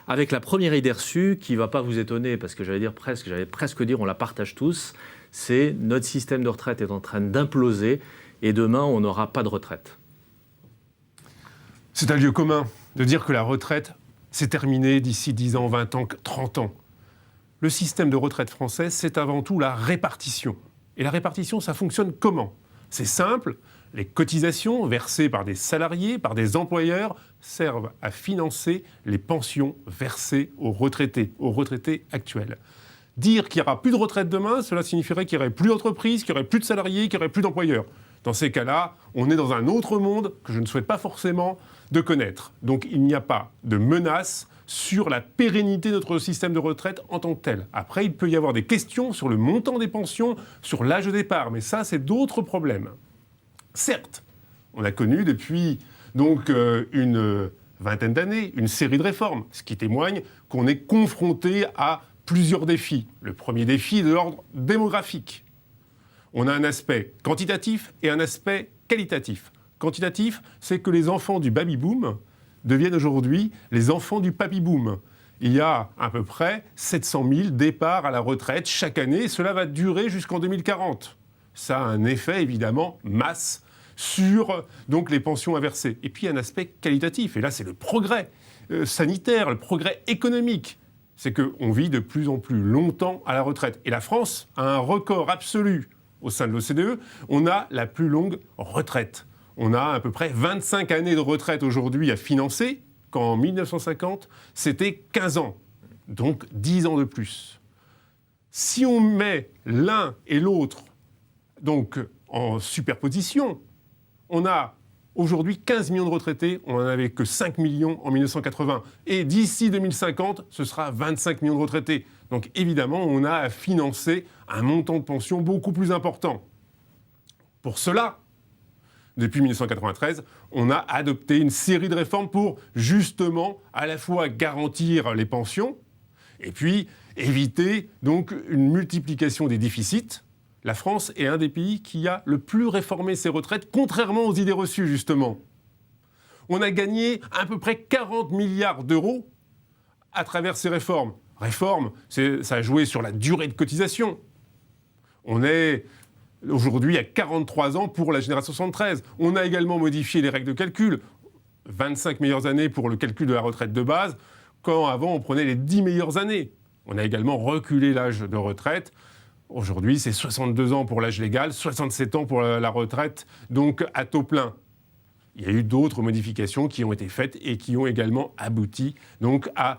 Avec la première idée reçue, qui ne va pas vous étonner, parce que j'allais presque dire on la partage tous, c'est notre système de retraite est en train d'imploser et demain on n'aura pas de retraite. C'est un lieu commun de dire que la retraite, c'est terminé d'ici 10 ans, 20 ans, 30 ans. Le système de retraite français, c'est avant tout la répartition. Et la répartition, ça fonctionne comment ? C'est simple. Les cotisations versées par des salariés, par des employeurs, servent à financer les pensions versées aux retraités actuels. Dire qu'il n'y aura plus de retraite demain, cela signifierait qu'il n'y aurait plus d'entreprises, qu'il n'y aurait plus de salariés, qu'il n'y aurait plus d'employeurs. Dans ces cas-là, on est dans un autre monde que je ne souhaite pas forcément de connaître. Donc il n'y a pas de menace sur la pérennité de notre système de retraite en tant que tel. Après, il peut y avoir des questions sur le montant des pensions, sur l'âge de départ, mais ça, c'est d'autres problèmes. Certes, on a connu depuis donc une vingtaine d'années une série de réformes, ce qui témoigne qu'on est confronté à plusieurs défis. Le premier défi est de l'ordre démographique. On a un aspect quantitatif et un aspect qualitatif. Quantitatif, c'est que les enfants du baby-boom deviennent aujourd'hui les enfants du papy-boom. Il y a à peu près 700 000 départs à la retraite chaque année et cela va durer jusqu'en 2040. Ça a un effet évidemment masse sur donc, les pensions à verser. Et puis un aspect qualitatif, et là c'est le progrès sanitaire, le progrès économique. C'est qu'on vit de plus en plus longtemps à la retraite. Et la France a un record absolu au sein de l'OCDE. On a la plus longue retraite. On a à peu près 25 années de retraite aujourd'hui à financer, quand en 1950, c'était 15 ans. Donc 10 ans de plus. Si on met l'un et l'autre donc, en superposition, on a aujourd'hui 15 millions de retraités, on n'en avait que 5 millions en 1980. Et d'ici 2050, ce sera 25 millions de retraités. Donc évidemment, on a à financer un montant de pension beaucoup plus important. Pour cela, depuis 1993, on a adopté une série de réformes pour justement à la fois garantir les pensions et puis éviter donc une multiplication des déficits. La France est un des pays qui a le plus réformé ses retraites, contrairement aux idées reçues, justement. On a gagné à peu près 40 milliards d'euros à travers ces réformes. Réformes, ça a joué sur la durée de cotisation. On est aujourd'hui à 43 ans pour la génération 73. On a également modifié les règles de calcul. 25 meilleures années pour le calcul de la retraite de base, quand avant on prenait les 10 meilleures années. On a également reculé l'âge de retraite. Aujourd'hui, c'est 62 ans pour l'âge légal, 67 ans pour la retraite, donc à taux plein. Il y a eu d'autres modifications qui ont été faites et qui ont également abouti donc, à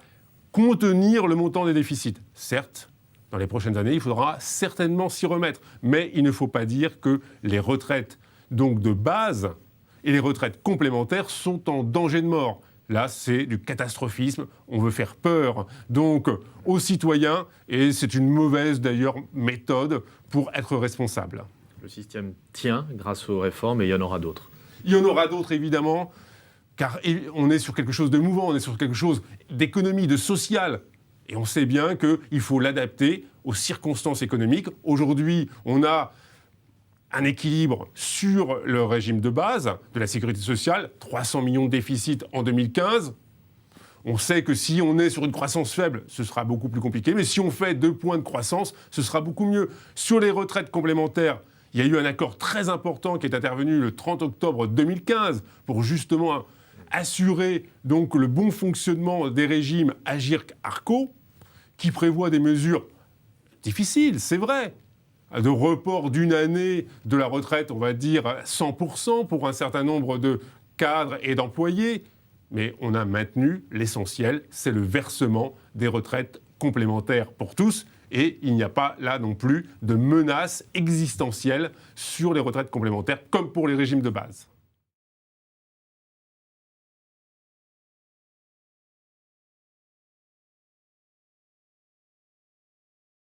contenir le montant des déficits. Certes, dans les prochaines années, il faudra certainement s'y remettre, mais il ne faut pas dire que les retraites donc de base et les retraites complémentaires sont en danger de mort. Là, c'est du catastrophisme. On veut faire peur donc aux citoyens et c'est une mauvaise d'ailleurs méthode pour être responsable. Le système tient grâce aux réformes et il y en aura d'autres. Il y en aura d'autres évidemment, car on est sur quelque chose de mouvant, on est sur quelque chose d'économie, de social. Et on sait bien qu'il faut l'adapter aux circonstances économiques. Aujourd'hui, on a un équilibre sur le régime de base de la sécurité sociale, 300 millions de déficit en 2015. On sait que si on est sur une croissance faible, ce sera beaucoup plus compliqué, mais si on fait 2 points de croissance, ce sera beaucoup mieux. Sur les retraites complémentaires, il y a eu un accord très important qui est intervenu le 30 octobre 2015 pour justement assurer donc le bon fonctionnement des régimes Agirc-Arrco, qui prévoit des mesures difficiles, c'est vrai, de report d'une année de la retraite, on va dire 100% pour un certain nombre de cadres et d'employés. Mais on a maintenu l'essentiel, c'est le versement des retraites complémentaires pour tous. Et il n'y a pas là non plus de menace existentielle sur les retraites complémentaires, comme pour les régimes de base.